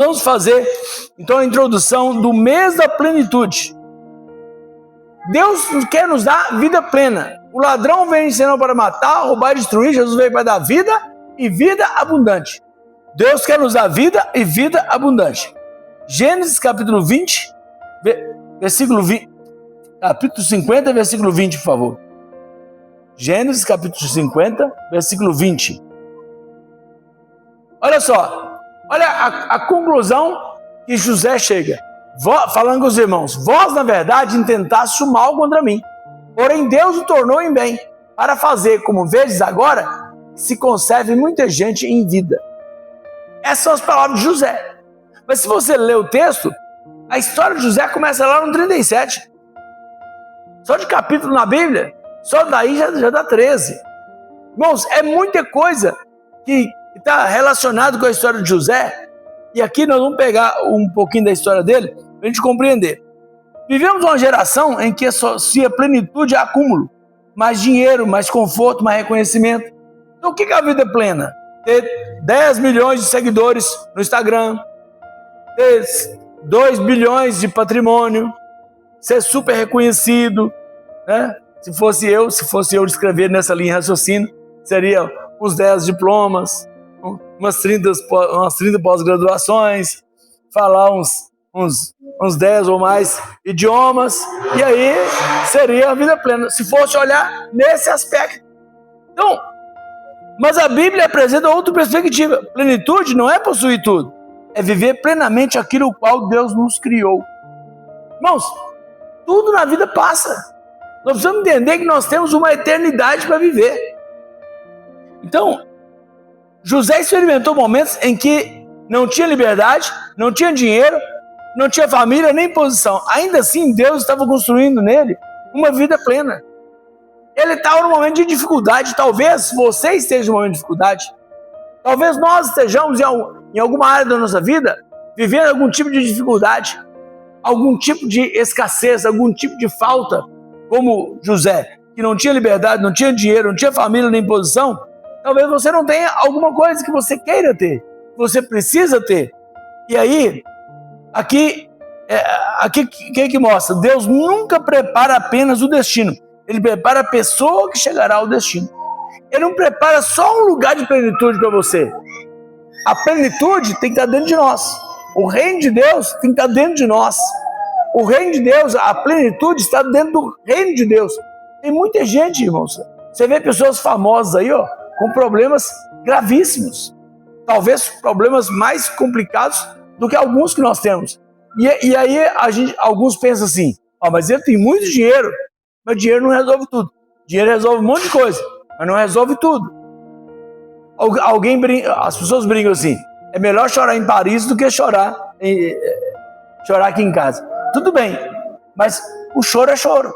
Vamos fazer, então, a introdução do mês da plenitude. Deus quer nos dar vida plena. O ladrão veio senão para matar, roubar e destruir. Jesus veio para dar vida e vida abundante. Deus quer nos dar vida e vida abundante. Gênesis capítulo 20, versículo 20, capítulo 50, versículo 20, por favor. Gênesis capítulo 50, versículo 20. Olha só, olha a conclusão que José chega. Falando com os irmãos, vós na verdade intentastes o mal contra mim, porém Deus o tornou em bem, para fazer, como vedes agora, se conserve muita gente em vida. Essas são as palavras de José. Mas se você ler o texto, a história de José começa lá no 37. Só de capítulo na Bíblia, só daí já dá 13. Irmãos, é muita coisa que está relacionado com a história de José. E aqui nós vamos pegar um pouquinho da história dele para a gente compreender. Vivemos uma geração em que associa plenitude a acúmulo. Mais dinheiro, mais conforto, mais reconhecimento. Então o que é a vida plena? Ter 10 milhões de seguidores no Instagram, ter 2 bilhões de patrimônio, ser super reconhecido, né? Se fosse eu escrever nessa linha de raciocínio, seria os 10 diplomas, umas 30 pós-graduações, falar uns 10 ou mais idiomas, e aí seria a vida plena, se fosse olhar nesse aspecto. Então, mas a Bíblia apresenta outra perspectiva. Plenitude não é possuir tudo, é viver plenamente aquilo ao qual Deus nos criou. Irmãos, tudo na vida passa. Nós precisamos entender que nós temos uma eternidade para viver. Então, José experimentou momentos em que não tinha liberdade, não tinha dinheiro, não tinha família nem posição. Ainda assim, Deus estava construindo nele uma vida plena. Ele estava num momento de dificuldade. Talvez você esteja num momento de dificuldade. Talvez nós estejamos em alguma área da nossa vida vivendo algum tipo de dificuldade, algum tipo de escassez, algum tipo de falta, como José, que não tinha liberdade, não tinha dinheiro, não tinha família nem posição. Talvez você não tenha alguma coisa que você queira ter, que você precisa ter. E aí, aqui que mostra? Deus nunca prepara apenas o destino. Ele prepara a pessoa que chegará ao destino. Ele não prepara só um lugar de plenitude para você. A plenitude tem que estar dentro de nós. O reino de Deus tem que estar dentro de nós. O reino de Deus, a plenitude está dentro do reino de Deus. Tem muita gente, irmãos. Você vê pessoas famosas aí, ó, com problemas gravíssimos. Talvez problemas mais complicados do que alguns que nós temos. E aí alguns pensam assim, mas ele tem muito dinheiro, mas dinheiro não resolve tudo. Dinheiro resolve um monte de coisa, mas não resolve tudo. As pessoas brincam assim, é melhor chorar em Paris do que chorar aqui em casa. Tudo bem, mas o choro é choro.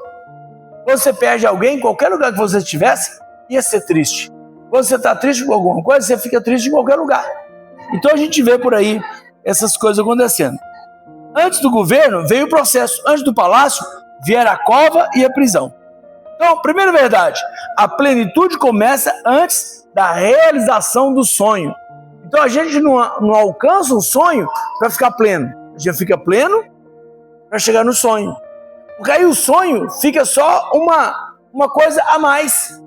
Quando você perde alguém, em qualquer lugar que você estivesse, ia ser triste. Quando você está triste com alguma coisa, você fica triste em qualquer lugar. Então a gente vê por aí essas coisas acontecendo. Antes do governo, veio o processo. Antes do palácio, vieram a cova e a prisão. Então, primeira verdade, a plenitude começa antes da realização do sonho. Então a gente não alcança um sonho para ficar pleno. A gente fica pleno para chegar no sonho. Porque aí o sonho fica só uma coisa a mais.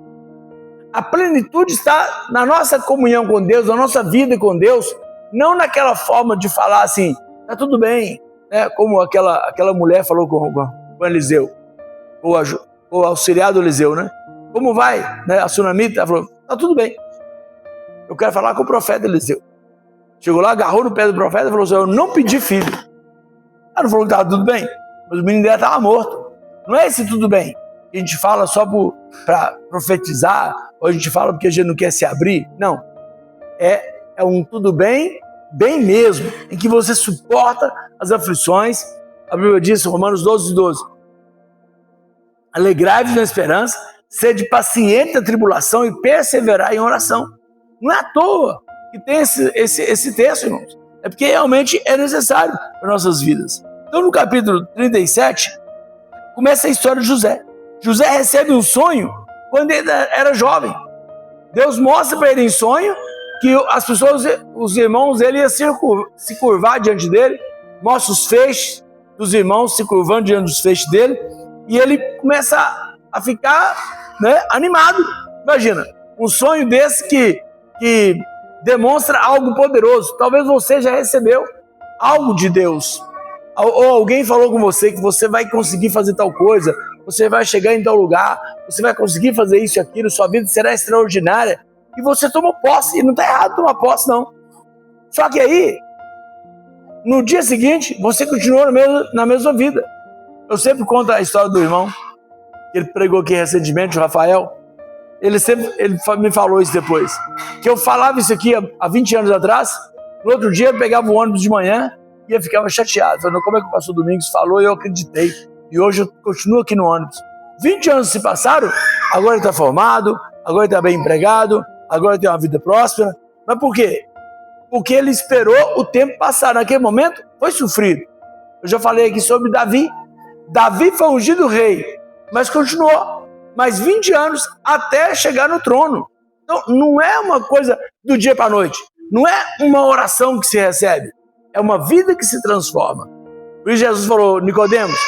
A plenitude está na nossa comunhão com Deus, na nossa vida com Deus, não naquela forma de falar assim, tá tudo bem, né? Como aquela mulher falou com Eliseu, o auxiliar do Eliseu, né? Como vai? Né? A sunamita falou, tá tudo bem. Eu quero falar com o profeta Eliseu. Chegou lá, agarrou no pé do profeta e falou assim, eu não pedi filho. Ela não falou que estava tudo bem, mas o menino dela estava morto. Não é esse tudo bem. A gente fala só para profetizar, ou a gente fala porque a gente não quer se abrir. Não. É um tudo bem, bem mesmo, em que você suporta as aflições. A Bíblia diz, Romanos 12:12. Alegrai-vos na esperança, sede paciente na tribulação e perseverai em oração. Não é à toa que tem esse texto, irmãos. É porque realmente é necessário para nossas vidas. Então, no capítulo 37, começa a história de José. José recebe um sonho quando ele era jovem. Deus mostra para ele em sonho que as pessoas, os irmãos dele iam se curvar diante dele, mostra os feixes dos irmãos se curvando diante dos feixes dele, e ele começa a ficar, né, animado. Imagina, um sonho desse que demonstra algo poderoso. Talvez você já recebeu algo de Deus, ou alguém falou com você que você vai conseguir fazer tal coisa, você vai chegar em tal lugar, você vai conseguir fazer isso e aquilo, sua vida será extraordinária, e você tomou posse, e não está errado tomar posse, não. Só que aí, no dia seguinte, você continuou na mesma vida. Eu sempre conto a história do irmão, que ele pregou aqui recentemente, o Rafael. Ele me falou isso depois, que eu falava isso aqui há 20 anos atrás, no outro dia eu pegava o ônibus de manhã e eu ficava chateado, falando, como é que o pastor Domingos falou e eu acreditei, e hoje eu continuo aqui no ônibus. 20 anos se passaram, agora ele está formado, agora ele está bem empregado, agora ele tem uma vida próspera. Mas por quê? Porque ele esperou o tempo passar. Naquele momento foi sofrido. Eu já falei aqui sobre Davi. Davi foi ungido rei, mas continuou mais 20 anos até chegar no trono. Então não é uma coisa do dia para a noite, não é uma oração que se recebe, é uma vida que se transforma. Por isso Jesus falou, Nicodemos,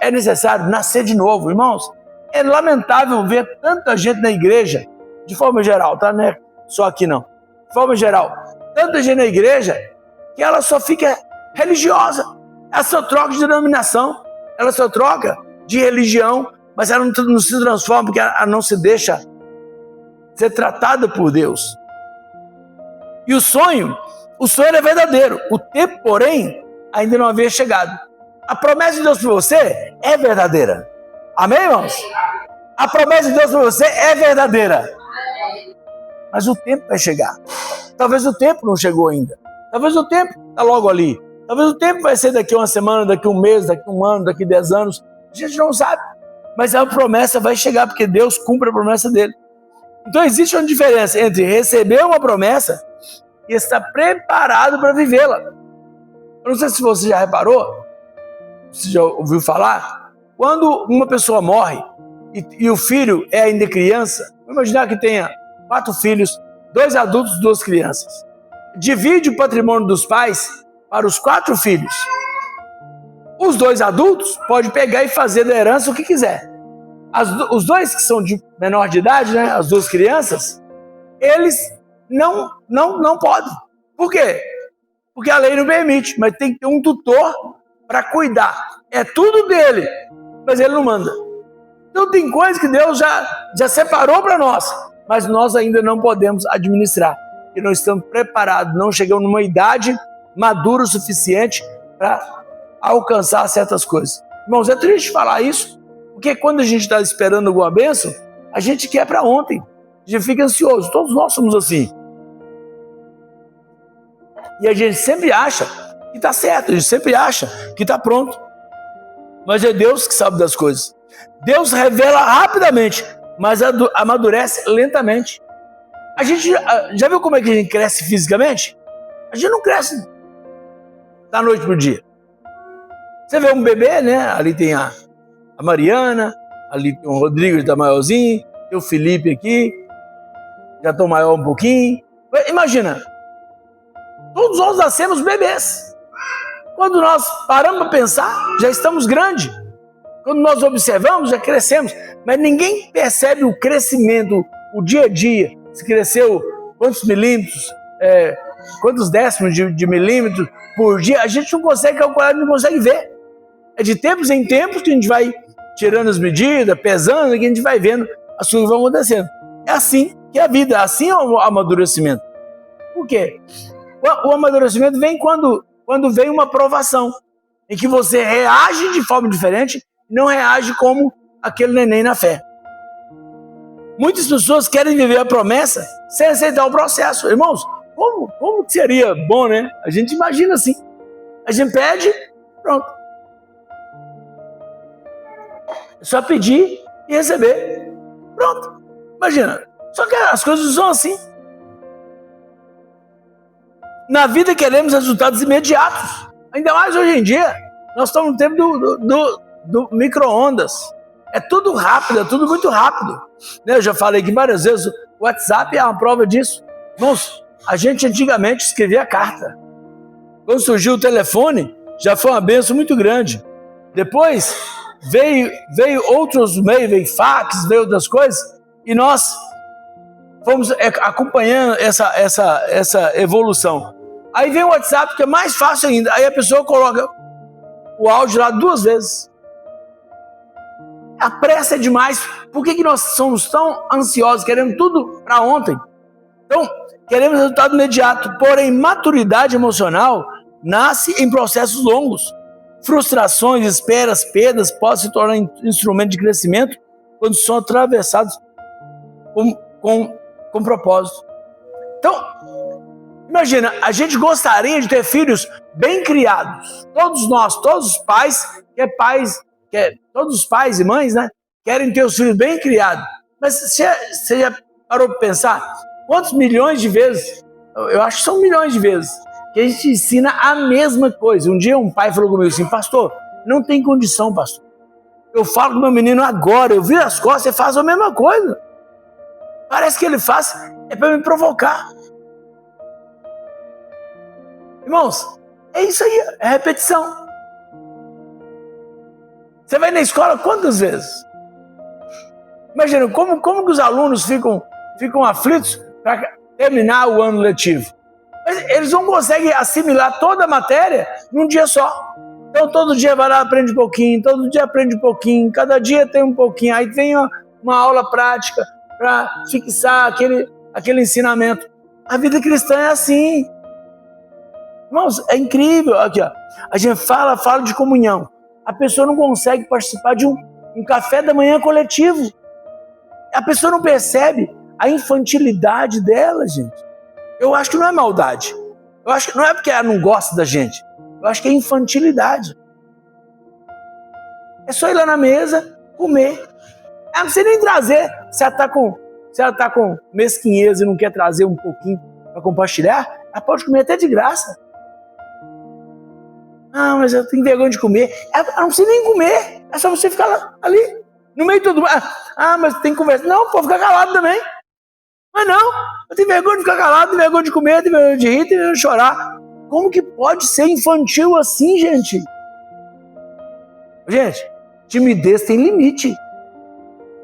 é necessário nascer de novo. Irmãos, é lamentável ver tanta gente na igreja, de forma geral, tá? Não é só aqui não, de forma geral, tanta gente na igreja que ela só fica religiosa, ela só troca de denominação, ela só troca de religião, mas ela não se transforma porque ela não se deixa ser tratada por Deus. E o sonho é verdadeiro, o tempo, porém, ainda não havia chegado. A promessa de Deus para você é verdadeira. Amém, irmãos? A promessa de Deus para você é verdadeira. Mas o tempo vai chegar. Talvez o tempo não chegou ainda. Talvez o tempo está logo ali. Talvez o tempo vai ser daqui uma semana, daqui um mês, daqui um ano, daqui 10 anos. A gente não sabe. Mas a promessa vai chegar, porque Deus cumpre a promessa dele. Então existe uma diferença entre receber uma promessa e estar preparado para vivê-la. Eu não sei se você já reparou, você já ouviu falar, quando uma pessoa morre e o filho é ainda criança, vamos imaginar que tenha 4 filhos, 2 adultos e 2 crianças. Divide o patrimônio dos pais para os 4 filhos. Os 2 adultos podem pegar e fazer da herança o que quiser. Os 2 que são de menor de idade, né, as 2 crianças, eles não podem. Por quê? Porque a lei não permite, mas tem que ter um tutor para cuidar. É tudo dele, mas ele não manda. Então tem coisas que Deus já separou para nós, mas nós ainda não podemos administrar, porque não estamos preparados, não chegamos numa idade madura o suficiente para alcançar certas coisas. Irmãos, é triste falar isso, porque quando a gente está esperando alguma bênção, a gente quer para ontem, a gente fica ansioso, todos nós somos assim. E a gente sempre acha que está certo, a gente sempre acha que está pronto. Mas é Deus que sabe das coisas. Deus revela rapidamente, mas amadurece lentamente. A gente já viu como é que a gente cresce fisicamente? A gente não cresce da noite para o dia. Você vê um bebê, né? Ali tem a Mariana, ali tem o Rodrigo, que está maiorzinho, tem o Felipe aqui, já estão maior um pouquinho. Imagina, todos nós nascemos bebês. Quando nós paramos para pensar, já estamos grandes. Quando nós observamos, já crescemos. Mas ninguém percebe o crescimento, o dia a dia. Se cresceu quantos milímetros, quantos décimos de milímetros por dia, a gente não consegue calcular, não consegue ver. É de tempos em tempos que a gente vai tirando as medidas, pesando, que a gente vai vendo as coisas vão acontecendo. É assim que é a vida, assim é o amadurecimento. Por quê? O amadurecimento vem quando vem uma provação, em que você reage de forma diferente, não reage como aquele neném na fé. Muitas pessoas querem viver a promessa sem aceitar o processo. Irmãos, como seria bom, né? A gente imagina assim. A gente pede, pronto. É só pedir e receber. Pronto. Imagina. Só que as coisas não são assim. Na vida queremos resultados imediatos. Ainda mais hoje em dia. Nós estamos no tempo do micro-ondas. É tudo rápido, é tudo muito rápido. Eu já falei aqui várias vezes, o WhatsApp é uma prova disso. Irmãos, a gente antigamente escrevia carta. Quando surgiu o telefone, já foi uma bênção muito grande. Depois veio outros meios, veio fax, veio outras coisas, e nós fomos acompanhando essa evolução. Aí vem o WhatsApp, que é mais fácil ainda. Aí a pessoa coloca o áudio lá 2 vezes. A pressa é demais. Por que nós somos tão ansiosos, querendo tudo para ontem? Então, queremos resultado imediato. Porém, maturidade emocional nasce em processos longos. Frustrações, esperas, perdas podem se tornar instrumento de crescimento quando são atravessados com propósito. Então, imagina, a gente gostaria de ter filhos bem criados. Todos nós, todos os pais, todos os pais e mães, né, querem ter os filhos bem criados. Mas você já parou para pensar quantos milhões de vezes, eu acho que são milhões de vezes, que a gente ensina a mesma coisa. Um dia um pai falou comigo assim: pastor, não tem condição, pastor. Eu falo com meu menino agora, eu viro as costas e faz a mesma coisa. Parece que ele faz, é para me provocar. Irmãos, é isso aí, é repetição. Você vai na escola quantas vezes? Imagina, como que os alunos ficam aflitos para terminar o ano letivo? Mas eles não conseguem assimilar toda a matéria num dia só. Então todo dia vai lá, aprende um pouquinho, todo dia aprende um pouquinho, cada dia tem um pouquinho. Aí tem uma aula prática para fixar aquele ensinamento. A vida cristã é assim. Irmãos, é incrível. Aqui, ó. A gente fala de comunhão. A pessoa não consegue participar de um café da manhã coletivo. A pessoa não percebe a infantilidade dela, gente. Eu acho que não é maldade. Eu acho que não é porque ela não gosta da gente. Eu acho que é infantilidade. É só ir lá na mesa, comer. Ela não precisa nem trazer. Se ela está com mesquinhez e não quer trazer um pouquinho para compartilhar, ela pode comer até de graça. Ah, mas eu tenho vergonha de comer. Ela não precisa nem comer. É só você ficar lá, ali, no meio de todo mundo. Ah, mas tem que conversar. Não, pode ficar calado também. Mas não, eu tenho vergonha de ficar calado, tenho vergonha de comer, tenho vergonha de rir, tenho vergonha de chorar. Como que pode ser infantil assim, gente? Gente, timidez tem limite.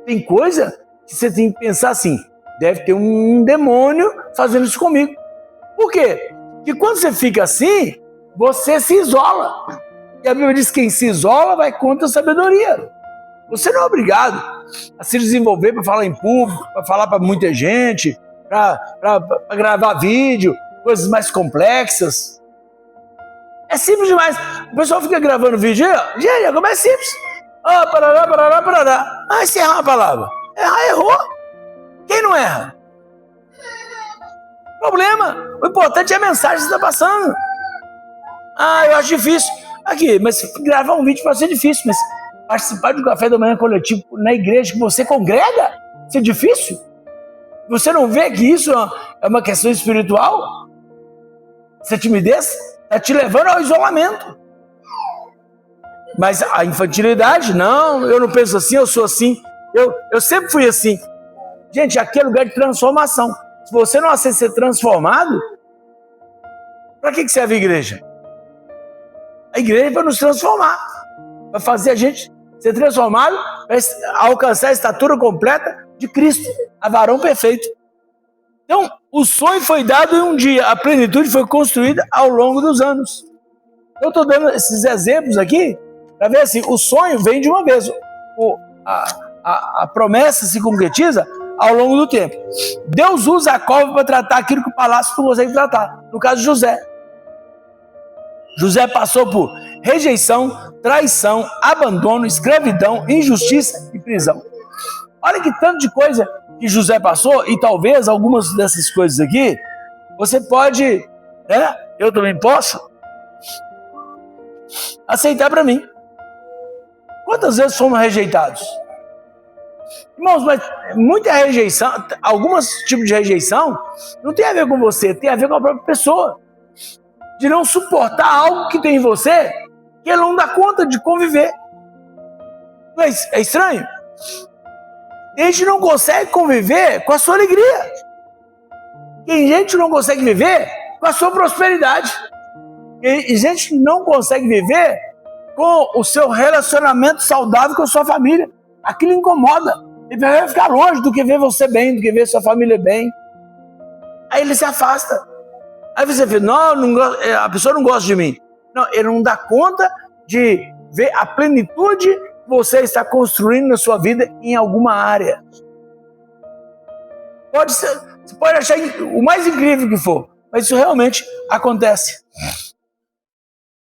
Tem coisa que você tem que pensar assim: deve ter um demônio fazendo isso comigo. Por quê? Porque quando você fica assim, você se isola. E a Bíblia diz que quem se isola vai contra a sabedoria. Você não é obrigado a se desenvolver para falar em público, para falar para muita gente, para gravar vídeo, coisas mais complexas. É simples demais. O pessoal fica gravando vídeo aí, gente, como é simples. Parará. Ah, se errar uma palavra. Errar, errou. Quem não erra? Problema. O importante é a mensagem que você está passando. Ah, eu acho difícil. Aqui, mas gravar um vídeo pode ser difícil, mas participar de um café da manhã coletivo na igreja que você congrega, isso é difícil? Você não vê que isso é uma questão espiritual? Essa timidez está te levando ao isolamento. Mas a infantilidade, não, eu não penso assim, eu sou assim. Eu sempre fui assim. Gente, aqui é lugar de transformação. Se você não aceita ser transformado, para que serve a igreja? A igreja é para nos transformar, para fazer a gente ser transformado, para alcançar a estatura completa de Cristo, a varão perfeito. Então, o sonho foi dado em um dia, a plenitude foi construída ao longo dos anos. Eu estou dando esses exemplos aqui para ver assim, o sonho vem de uma vez, a promessa se concretiza ao longo do tempo. Deus usa a cova para tratar aquilo que o palácio não consegue tratar. No caso de José. José passou por rejeição, traição, abandono, escravidão, injustiça e prisão. Olha que tanto de coisa que José passou, e talvez algumas dessas coisas aqui, você pode, né? Eu também posso, aceitar para mim. Quantas vezes fomos rejeitados? Irmãos, mas muita rejeição, alguns tipos de rejeição, não tem a ver com você, tem a ver com a própria pessoa. De não suportar algo que tem em você, que ele não dá conta de conviver. Mas é estranho? A gente não consegue conviver com a sua alegria. Tem gente que não consegue viver com a sua prosperidade. Tem gente que não consegue viver com o seu relacionamento saudável com a sua família. Aquilo incomoda. Ele vai ficar longe do que ver você bem, do que ver sua família bem. Aí ele se afasta. Aí você fala, não, a pessoa não gosta de mim. Não, ele não dá conta de ver a plenitude que você está construindo na sua vida em alguma área. Pode ser, você pode achar o mais incrível que for, mas isso realmente acontece.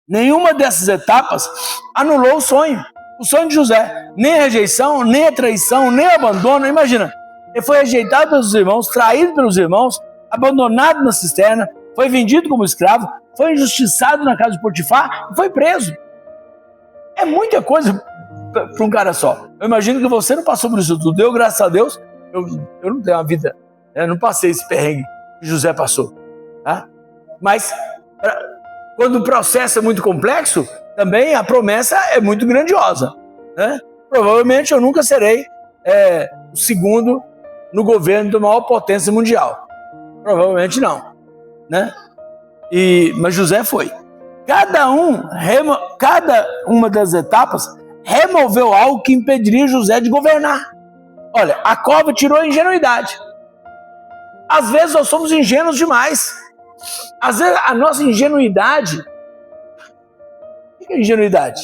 Nenhuma dessas etapas anulou o sonho de José. Nem a rejeição, nem a traição, nem o abandono. Imagina, ele foi rejeitado pelos irmãos, traído pelos irmãos, abandonado na cisterna, foi vendido como escravo, foi injustiçado na casa de Potifar e foi preso. É muita coisa para um cara só. Eu imagino que você não passou por isso tudo. Eu, graças a Deus, eu não tenho uma vida, eu não passei esse perrengue que José passou. Tá? Mas quando o processo é muito complexo, também a promessa é muito grandiosa. Né? Provavelmente eu nunca serei o segundo no governo da maior potência mundial. Provavelmente não. Né? Mas José foi. Cada uma das etapas removeu algo que impediria José de governar. Olha, a cova tirou a ingenuidade. Às vezes nós somos ingênuos demais. Às vezes a nossa ingenuidade... O que é ingenuidade?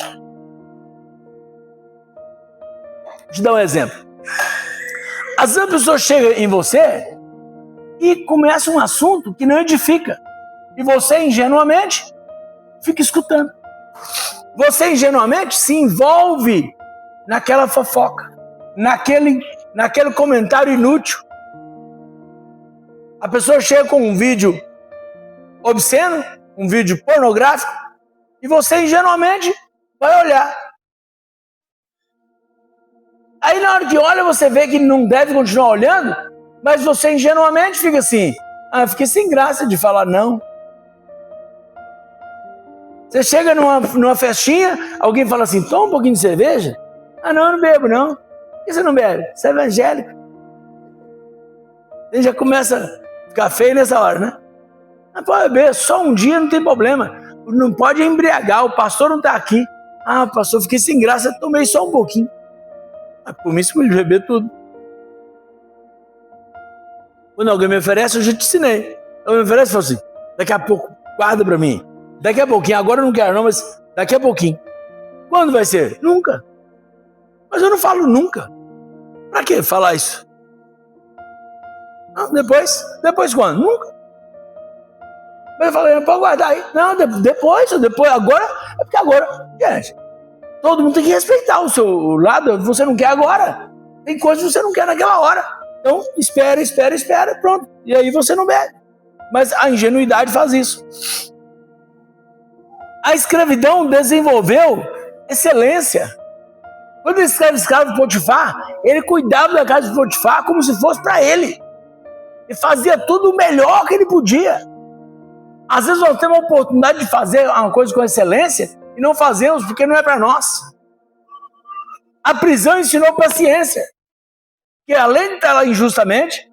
Vou te dar um exemplo. Às vezes a pessoa chega em você e começa um assunto que não edifica. E você ingenuamente fica escutando. Você ingenuamente se envolve naquela fofoca, naquele comentário inútil. A pessoa chega com um vídeo obsceno, um vídeo pornográfico, e você ingenuamente vai olhar. Aí na hora que olha, você vê que não deve continuar olhando, mas você ingenuamente fica assim, fiquei sem graça de falar não. Você chega numa festinha, alguém fala assim, toma um pouquinho de cerveja? Não, eu não bebo não. Por que você não bebe? Você é evangélico. Você já começa a ficar feio nessa hora, né? Pode beber, só um dia não tem problema. Não pode embriagar, o pastor não está aqui. Pastor, fiquei sem graça, tomei só um pouquinho. Por mim, você pode beber tudo. Quando alguém me oferece, eu já te ensinei. Alguém me oferece e fala assim, daqui a pouco, guarda para mim. Daqui a pouquinho, agora eu não quero não, mas daqui a pouquinho. Quando vai ser? Nunca. Mas eu não falo nunca. Pra que falar isso? Não, depois quando? Nunca. Mas eu falei, pode guardar aí. Não, depois, agora, é porque agora, gente, todo mundo tem que respeitar o seu lado, você não quer agora. Tem coisas que você não quer naquela hora. Então, espera, pronto. E aí você não bebe. Mas a ingenuidade faz isso. A escravidão desenvolveu excelência. Quando ele era escravo de Potifar, ele cuidava da casa de Potifar como se fosse para ele. Ele fazia tudo o melhor que ele podia. Às vezes nós temos a oportunidade de fazer uma coisa com excelência e não fazemos porque não é para nós. A prisão ensinou paciência. Que além de estar lá injustamente,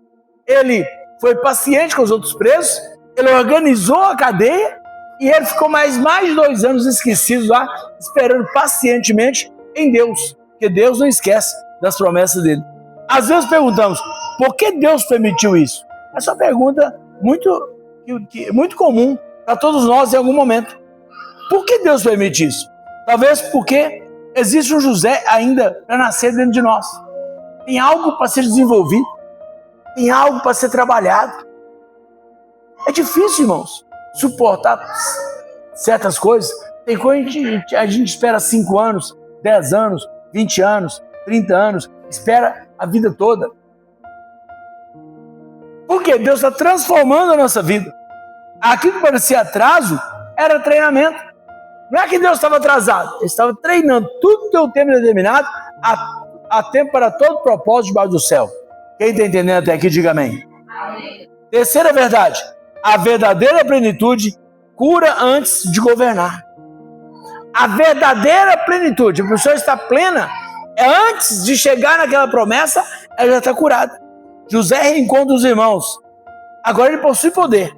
ele foi paciente com os outros presos, ele organizou a cadeia e ele ficou mais de 2 anos esquecido lá, esperando pacientemente em Deus, porque Deus não esquece das promessas dele. Às vezes perguntamos, por que Deus permitiu isso? Essa é uma pergunta muito comum para todos nós em algum momento. Por que Deus permite isso? Talvez porque existe um José ainda para nascer dentro de nós. Tem algo para ser desenvolvido, tem algo para ser trabalhado. É difícil, irmãos, suportar certas coisas. Tem coisa que a gente espera 5 anos, 10 anos, 20 anos, 30 anos, espera a vida toda. Porque Deus está transformando a nossa vida. Aquilo que parecia atraso era treinamento. Não é que Deus estava atrasado, Ele estava treinando tudo que tem o tempo determinado, há tempo para todo propósito debaixo do céu. Quem está entendendo até aqui, diga amém. Terceira verdade, a verdadeira plenitude cura antes de governar. A verdadeira plenitude, a pessoa está plena, antes de chegar naquela promessa, ela já está curada. José reencontra os irmãos. Agora ele possui poder.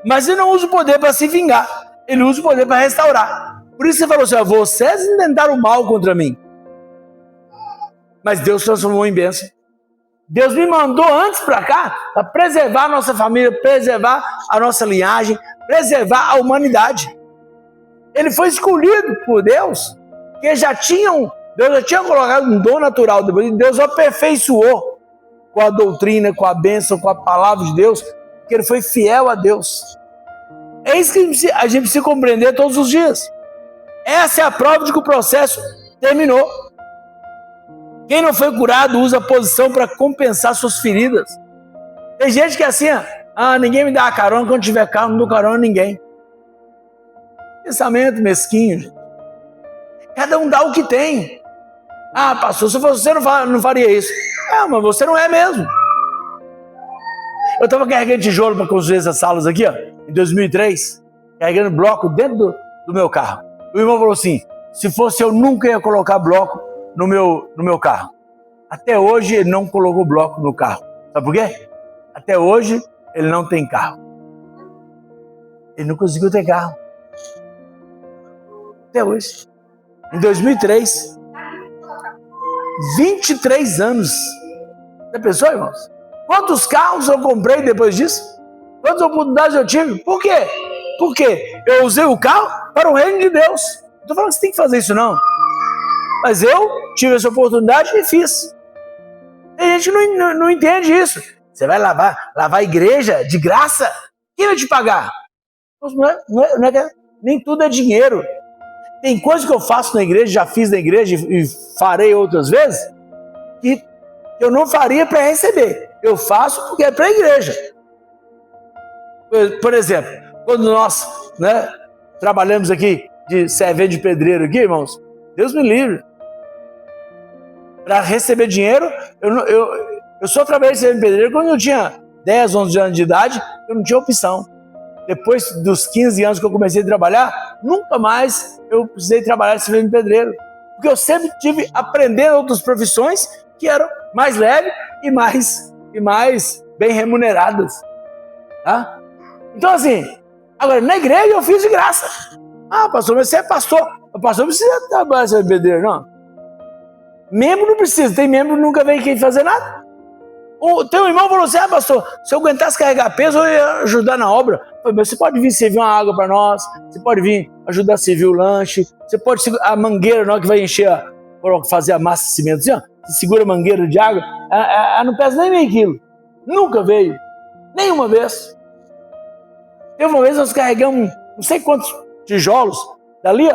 Mas ele não usa o poder para se vingar. Ele usa o poder para restaurar. Por isso ele falou assim, vocês intentaram mal contra mim. Mas Deus transformou em bênção. Deus me mandou antes para cá para preservar a nossa família, preservar a nossa linhagem, preservar a humanidade. Ele foi escolhido por Deus, que Deus já tinha colocado um dom natural. Deus aperfeiçoou com a doutrina, com a bênção, com a palavra de Deus, porque ele foi fiel a Deus. É isso que a gente precisa compreender todos os dias. Essa é a prova de que o processo terminou. Quem não foi curado usa a posição para compensar suas feridas. Tem gente que é assim, ninguém me dá carona, quando tiver carro, não dou carona a ninguém. Pensamento mesquinho, gente. Cada um dá o que tem. Pastor, se você não faria isso. Mas você não é mesmo. Eu estava carregando tijolo para construir essas salas aqui, em 2003, carregando bloco dentro do meu carro. O irmão falou assim, se fosse eu nunca ia colocar bloco no meu carro. Até hoje ele não colocou bloco no carro. Sabe por quê? Até hoje ele não tem carro. Ele não conseguiu ter carro. Até hoje. Em 2003, 23 anos. Já pensou, irmãos? Quantos carros eu comprei depois disso? Quantas oportunidades eu tive? Por quê? Porque eu usei o carro para o reino de Deus. Não estou falando que você tem que fazer isso, não. Mas eu tive essa oportunidade e fiz. Tem gente que não entende isso. Você vai lavar a igreja de graça? Quem vai te pagar? Nem tudo é dinheiro. Tem coisas que eu faço na igreja, já fiz na igreja e farei outras vezes, que eu não faria para receber. Eu faço porque é para a igreja. Por exemplo, quando nós trabalhamos aqui de servente de pedreiro aqui, irmãos, Deus me livre. Para receber dinheiro, eu só trabalhei de servente de pedreiro quando eu tinha 10, 11 anos de idade, eu não tinha opção. Depois dos 15 anos que eu comecei a trabalhar, nunca mais eu precisei trabalhar de servente de pedreiro. Porque eu sempre tive aprendendo outras profissões que eram mais leves e mais bem remuneradas. Tá? Então assim, agora na igreja eu fiz de graça. Pastor, mas você é pastor. O pastor não precisa trabalhar de servente de pedreiro, não. Membro não precisa, tem membro que nunca veio aqui fazer nada. O teu irmão falou assim, pastor, se eu aguentasse carregar peso, eu ia ajudar na obra. Mas você pode vir servir uma água para nós, você pode vir ajudar a servir o lanche, você pode segurar a mangueira que vai encher, fazer a massa de cimento, assim, você segura a mangueira de água, ela não pesa nem meio quilo. Nunca veio, nenhuma vez. Teve uma vez nós carregamos não sei quantos tijolos dali,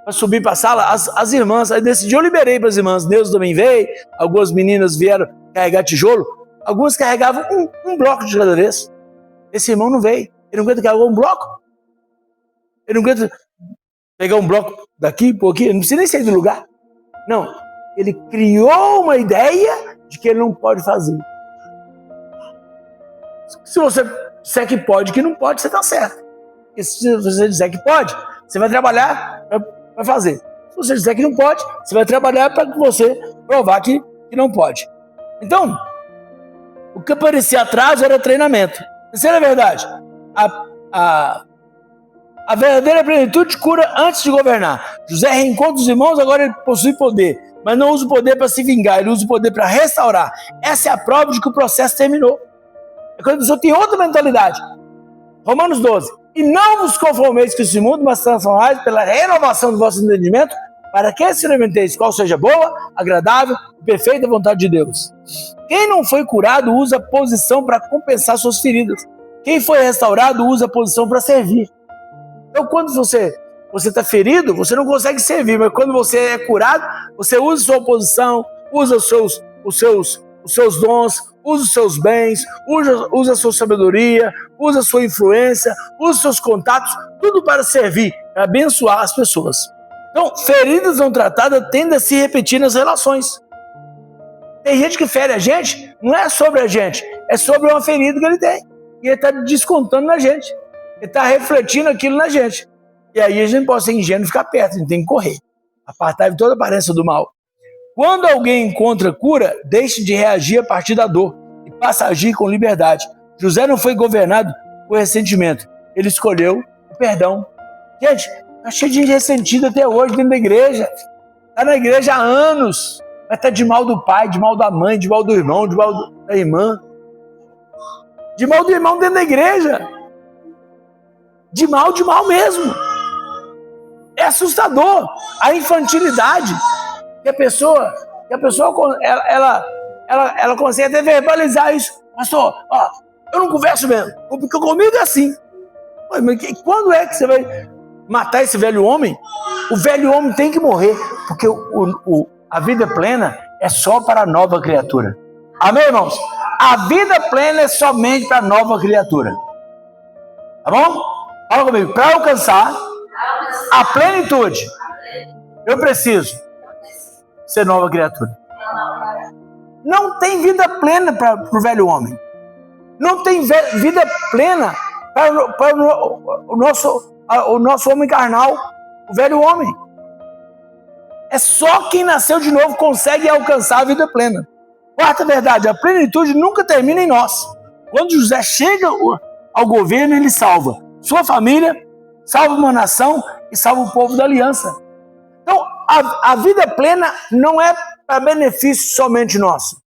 para subir para a sala, as irmãs, aí nesse dia eu liberei para as irmãs, Deus também veio, algumas meninas vieram carregar tijolo, algumas carregavam um bloco de cada vez. Esse irmão não veio, ele não aguenta carregar um bloco, ele não aguenta pegar um bloco daqui, por aqui, ele não precisa nem sair do lugar. Não, ele criou uma ideia de que ele não pode fazer. Se você disser que pode, que não pode, você está certo. Porque se você disser que pode, você vai trabalhar para fazer. Se você disser que não pode, você vai trabalhar para você provar que não pode. Então, o que parecia atraso era treinamento. Isso era verdade. A verdadeira plenitude cura antes de governar. José reencontra os irmãos, agora ele possui poder. Mas não usa o poder para se vingar, ele usa o poder para restaurar. Essa é a prova de que o processo terminou. É quando a pessoa tem outra mentalidade. Romanos 12. E não vos conformeis com esse mundo, mas transformais pela renovação do vosso entendimento, para que experimenteis qual seja boa, agradável e perfeita vontade de Deus. Quem não foi curado usa a posição para compensar suas feridas. Quem foi restaurado usa a posição para servir. Então, quando você está ferido, você não consegue servir, mas quando você é curado, você usa a sua posição, usa os seus dons, usa os seus bens, usa a sua sabedoria, usa a sua influência, usa os seus contatos, tudo para servir, para abençoar as pessoas. Então, feridas não tratadas tendem a se repetir nas relações. Tem gente que fere a gente, não é sobre a gente, é sobre uma ferida que ele tem. E ele está descontando na gente. Ele está refletindo aquilo na gente. E aí a gente não pode ser ingênuo e ficar perto, a gente tem que correr. Apartar de toda aparência do mal. Quando alguém encontra cura, deixe de reagir a partir da dor e passa a agir com liberdade. José não foi governado por ressentimento. Ele escolheu o perdão. Gente, está cheio de gente ressentida até hoje dentro da igreja. Está na igreja há anos. Mas está de mal do pai, de mal da mãe, de mal do irmão, de mal da irmã. De mal do irmão dentro da igreja. De mal mesmo. É assustador a infantilidade que a pessoa ela consegue até verbalizar isso. Pastor, eu não converso mesmo, porque comigo é assim. Mas quando é que você vai matar esse velho homem? O velho homem tem que morrer, porque a vida plena é só para a nova criatura. Amém, irmãos? A vida plena é somente para a nova criatura. Tá bom? Fala comigo. Para alcançar a plenitude, eu preciso ser nova criatura. Não tem vida plena para o velho homem. Não tem vida plena para o nosso homem carnal, o velho homem. É só quem nasceu de novo consegue alcançar a vida plena. Quarta verdade, a plenitude nunca termina em nós. Quando José chega ao governo, ele salva sua família, salva uma nação e salva o povo da aliança. Então, a vida plena não é para benefício somente nosso.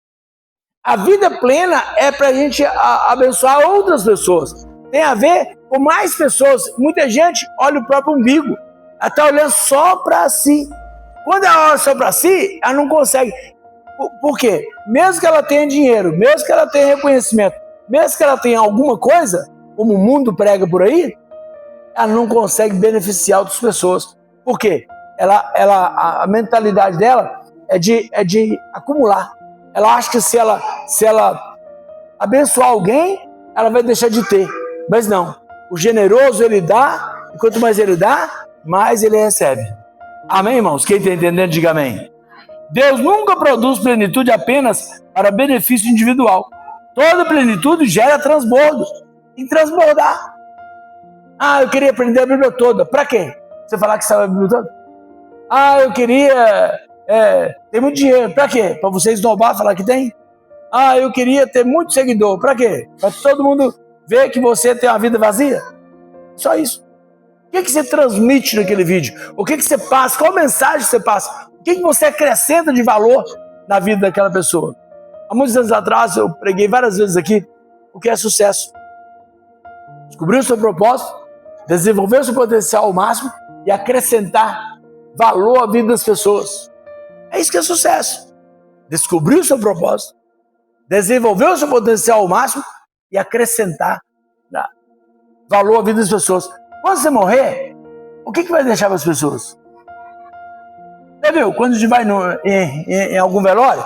A vida plena é para a gente abençoar outras pessoas. Tem a ver com mais pessoas. Muita gente olha o próprio umbigo. Ela está olhando só para si. Quando ela olha só para si, ela não consegue. Por quê? Mesmo que ela tenha dinheiro, mesmo que ela tenha reconhecimento, mesmo que ela tenha alguma coisa, como o mundo prega por aí, ela não consegue beneficiar outras pessoas. Por quê? A mentalidade dela é de acumular. Ela acha que se ela abençoar alguém, ela vai deixar de ter. Mas não. O generoso, ele dá, e quanto mais ele dá, mais ele recebe. Amém, irmãos? Quem está entendendo, diga amém. Deus nunca produz plenitude apenas para benefício individual. Toda plenitude gera transbordo. Tem que transbordar. Eu queria aprender a Bíblia toda. Para quê? Você falar que sabe a Bíblia toda? Eu queria ter muito dinheiro. Para quê? Para você esnobar, falar que tem? Eu queria ter muito seguidor. Para quê? Para todo mundo ver que você tem uma vida vazia? Só isso. O que você transmite naquele vídeo? O que você passa? Qual mensagem você passa? O que você acrescenta de valor na vida daquela pessoa? Há muitos anos atrás, eu preguei várias vezes aqui o que é sucesso. Descobrir o seu propósito, desenvolver o seu potencial ao máximo e acrescentar valor à vida das pessoas. É isso que é sucesso. Descobrir o seu propósito, desenvolver o seu potencial ao máximo e acrescentar valor à vida das pessoas. Quando você morrer, o que vai deixar para as pessoas? Já viu? Quando a gente vai em algum velório,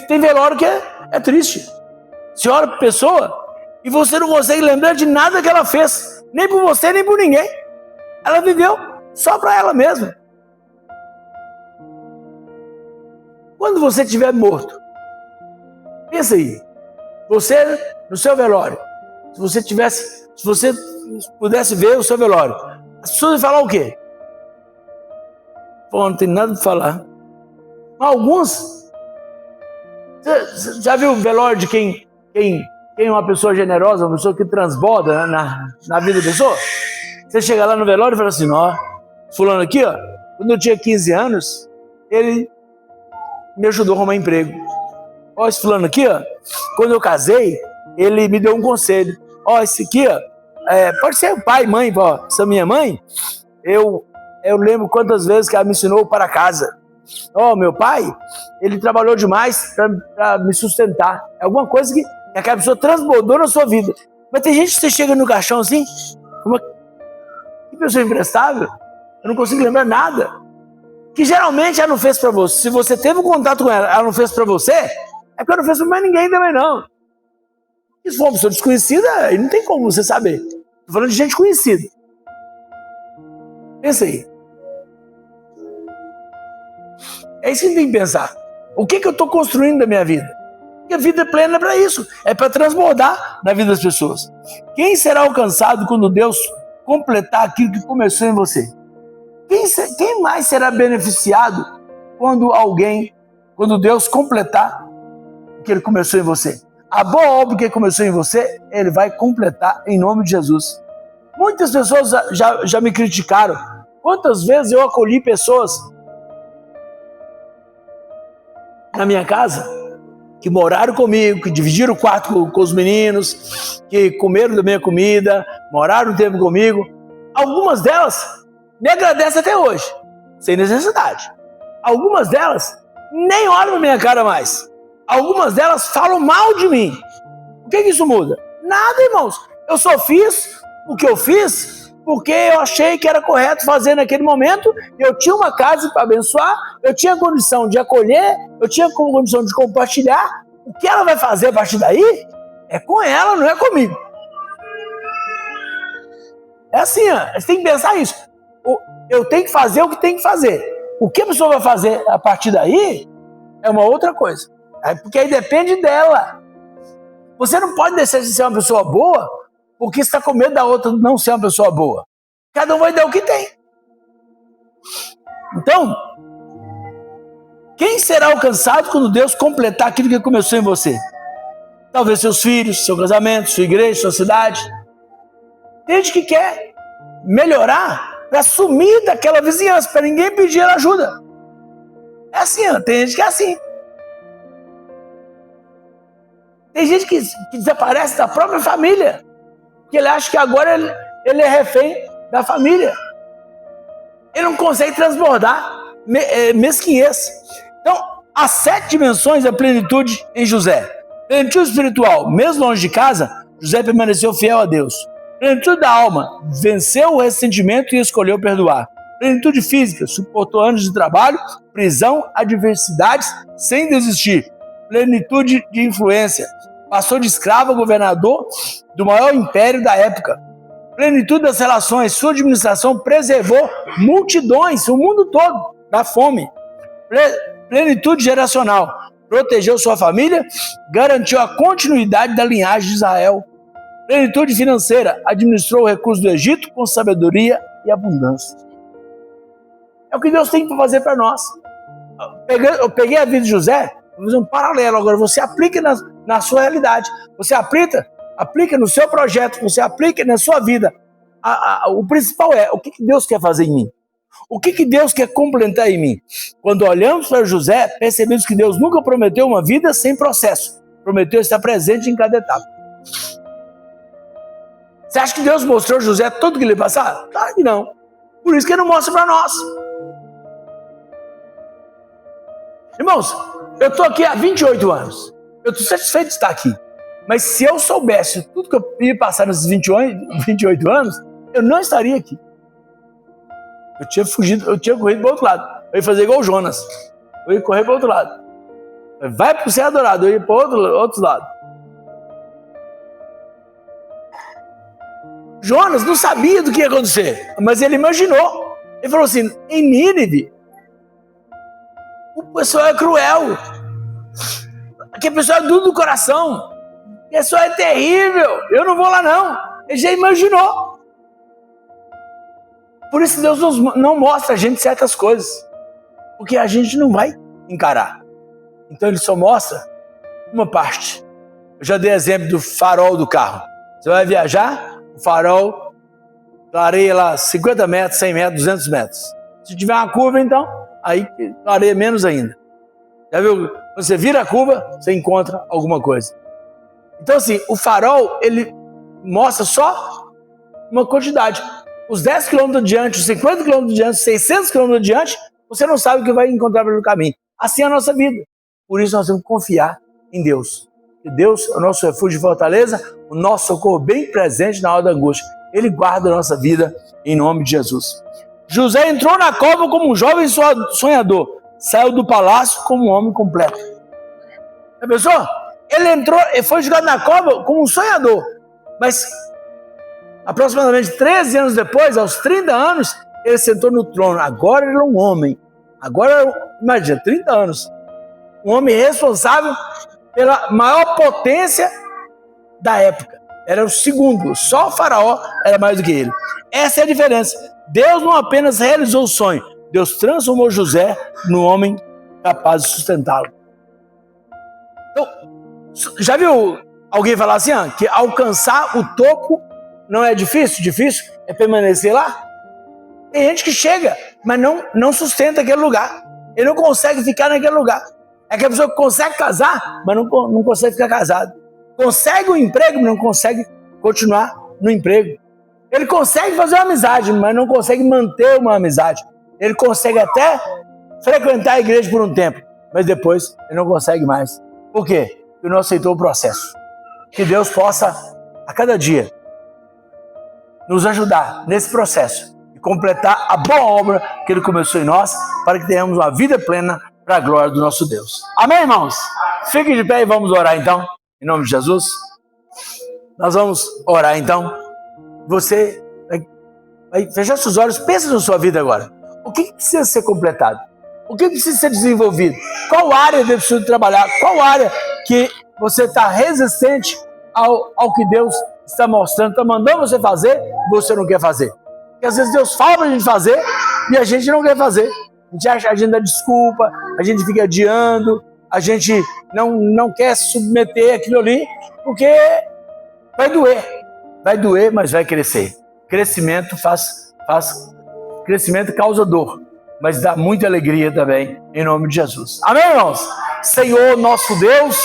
tem velório que é triste. Você olha para a pessoa e você não consegue lembrar de nada que ela fez. Nem por você, nem por ninguém. Ela viveu só para ela mesma. Quando você estiver morto, pensa aí. Você, no seu velório, se você pudesse ver o seu velório, as pessoas iam falar o quê? Não tem nada para falar. Mas alguns, você já viu o velório de quem é uma pessoa generosa, uma pessoa que transborda na vida da pessoa? Você chega lá no velório e fala assim, fulano aqui, quando eu tinha 15 anos, ele me ajudou a arrumar emprego. Esse fulano aqui, quando eu casei, ele me deu um conselho. Esse aqui, pode ser o pai, mãe, essa minha mãe, eu lembro quantas vezes que ela me ensinou para casa. Meu pai, ele trabalhou demais para me sustentar. É alguma coisa que aquela pessoa transbordou na sua vida. Mas tem gente que você chega no caixão assim, que pessoa imprestável, eu não consigo lembrar nada. Que geralmente ela não fez para você. Se você teve um contato com ela não fez para você, é porque ela não fez para mais ninguém também não. Se for uma pessoa desconhecida, aí não tem como você saber. Estou falando de gente conhecida. Pensa aí. É isso que a gente tem que pensar. O que eu estou construindo da minha vida? Porque a vida plena é para isso. É para transbordar na vida das pessoas. Quem será alcançado quando Deus completar aquilo que começou em você? Quem mais será beneficiado quando Deus completar que ele começou em você. A boa obra que ele começou em você, ele vai completar em nome de Jesus. Muitas pessoas já me criticaram. Quantas vezes eu acolhi pessoas na minha casa que moraram comigo, que dividiram o quarto com os meninos, que comeram da minha comida, moraram um tempo comigo. Algumas delas me agradecem até hoje, sem necessidade. Algumas delas nem olham na minha cara mais. Algumas delas falam mal de mim. O que isso muda? Nada, irmãos. Eu só fiz o que eu fiz porque eu achei que era correto fazer naquele momento. Eu tinha uma casa para abençoar, eu tinha condição de acolher, eu tinha condição de compartilhar. O que ela vai fazer a partir daí é com ela, não é comigo. É assim, ó, você tem que pensar isso. Eu tenho que fazer o que tem que fazer. O que a pessoa vai fazer a partir daí é uma outra coisa. Porque aí depende dela. Você não pode deixar de ser uma pessoa boa porque está com medo da outra não ser uma pessoa boa. Cada um vai dar o que tem. Então, quem será alcançado quando Deus completar aquilo que começou em você? Talvez seus filhos, seu casamento, sua igreja, sua cidade. Tem gente que quer melhorar para sumir daquela vizinhança, para ninguém pedir ela ajuda. É assim, ó, tem gente que é assim. Tem gente que desaparece da própria família, porque ele acha que agora ele é refém da família. Ele não consegue transbordar mesquinhez. Então, há 7 dimensões da plenitude em José. Plenitude espiritual, mesmo longe de casa, José permaneceu fiel a Deus. Plenitude da alma, venceu o ressentimento e escolheu perdoar. Plenitude física, suportou anos de trabalho, prisão, adversidades, sem desistir. Plenitude de influência, passou de escravo a governador do maior império da época. Plenitude das relações, sua administração preservou multidões, o mundo todo, da fome. Plenitude geracional, protegeu sua família, garantiu a continuidade da linhagem de Israel. Plenitude financeira, administrou o recurso do Egito com sabedoria e abundância. É o que Deus tem para fazer para nós. Eu peguei a vida de José, vou fazer um paralelo agora. Você aplica na sua realidade. Você aplica no seu projeto, você aplica na sua vida. O principal é o que Deus quer fazer em mim. O que Deus quer completar em mim. Quando olhamos para José, percebemos que Deus nunca prometeu uma vida sem processo. Prometeu estar presente em cada etapa. Você acha que Deus mostrou a José tudo que ele ia passar? Claro que não. Por isso que ele não mostra para nós. Irmãos, eu estou aqui há 28 anos. Eu estou satisfeito de estar aqui. Mas se eu soubesse tudo que eu ia passar nesses 28 anos, eu não estaria aqui. Eu tinha fugido, eu tinha corrido para o outro lado. Eu ia fazer igual o Jonas. Eu ia correr para o outro lado. Vai para o céu adorado, eu ia para o outro lado. Jonas não sabia do que ia acontecer, mas ele imaginou. Ele falou assim, em Nínive, o pessoal é cruel. Aquele pessoal é duro do coração. O pessoal é terrível. Eu não vou lá não. Ele já imaginou. Por isso Deus não mostra a gente certas coisas. Porque a gente não vai encarar. Então ele só mostra uma parte. Eu já dei exemplo do farol do carro. Você vai viajar, o farol clareia lá 50 metros, 100 metros, 200 metros. Se tiver uma curva, então, aí clareia menos ainda. Já viu? Quando você vira a curva, você encontra alguma coisa. Então, assim, o farol, ele mostra só uma quantidade. Os 10 quilômetros adiante, os 50 quilômetros adiante, os 600 quilômetros adiante, você não sabe o que vai encontrar pelo caminho. Assim é a nossa vida. Por isso nós temos que confiar em Deus. Que Deus é o nosso refúgio e fortaleza, o nosso socorro bem presente na hora da angústia. Ele guarda a nossa vida em nome de Jesus. José entrou na cova como um jovem sonhador. Saiu do palácio como um homem completo. Já pensou? Ele foi jogado na cova como um sonhador. Mas, aproximadamente 13 anos depois, aos 30 anos, ele sentou no trono. Agora ele é um homem. Agora, imagina, 30 anos. Um homem responsável pela maior potência da época. Era o segundo. Só o faraó era mais do que ele. Essa é a diferença. Deus não apenas realizou o sonho. Deus transformou José no homem capaz de sustentá-lo. Então, Já viu alguém falar assim, que alcançar o topo não é difícil? Difícil é permanecer lá? Tem gente que chega, mas não sustenta aquele lugar. Ele não consegue ficar naquele lugar. É aquela pessoa que consegue casar, mas não consegue ficar casado. Consegue um emprego, mas não consegue continuar no emprego. Ele consegue fazer uma amizade, mas não consegue manter uma amizade. Ele consegue até frequentar a igreja por um tempo, mas depois ele não consegue mais. Por quê? Porque não aceitou o processo. Que Deus possa, a cada dia, nos ajudar nesse processo e completar a boa obra que Ele começou em nós, para que tenhamos uma vida plena para a glória do nosso Deus. Amém, irmãos? Fiquem de pé e vamos orar então, em nome de Jesus. Nós vamos orar então. Você vai fechar seus olhos, pensa na sua vida agora. O que precisa ser completado? O que precisa ser desenvolvido? Qual área você precisa trabalhar? Qual área que você está resistente ao que Deus está mostrando, está mandando você fazer, você não quer fazer? Porque às vezes Deus fala para a gente fazer e a gente não quer fazer. A gente acha, a gente dá desculpa, a gente fica adiando, a gente não quer se submeter àquilo ali, porque vai doer, mas vai crescer. Crescimento crescimento causa dor, mas dá muita alegria também, em nome de Jesus. Amém, irmãos? Senhor, nosso Deus,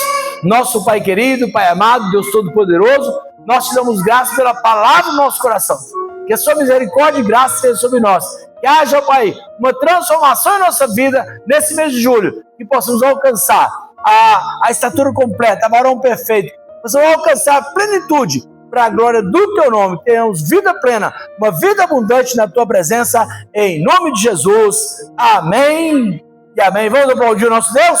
nosso Pai querido, Pai amado, Deus Todo-Poderoso, nós te damos graças pela palavra do nosso coração. Que a sua misericórdia e graça seja sobre nós. Que haja, Pai, uma transformação em nossa vida nesse mês de julho, que possamos alcançar a estatura completa, a varão perfeito, possamos alcançar a plenitude para a glória do Teu nome. Tenhamos vida plena, uma vida abundante na Tua presença, em nome de Jesus. Amém e amém. Vamos aplaudir o nosso Deus?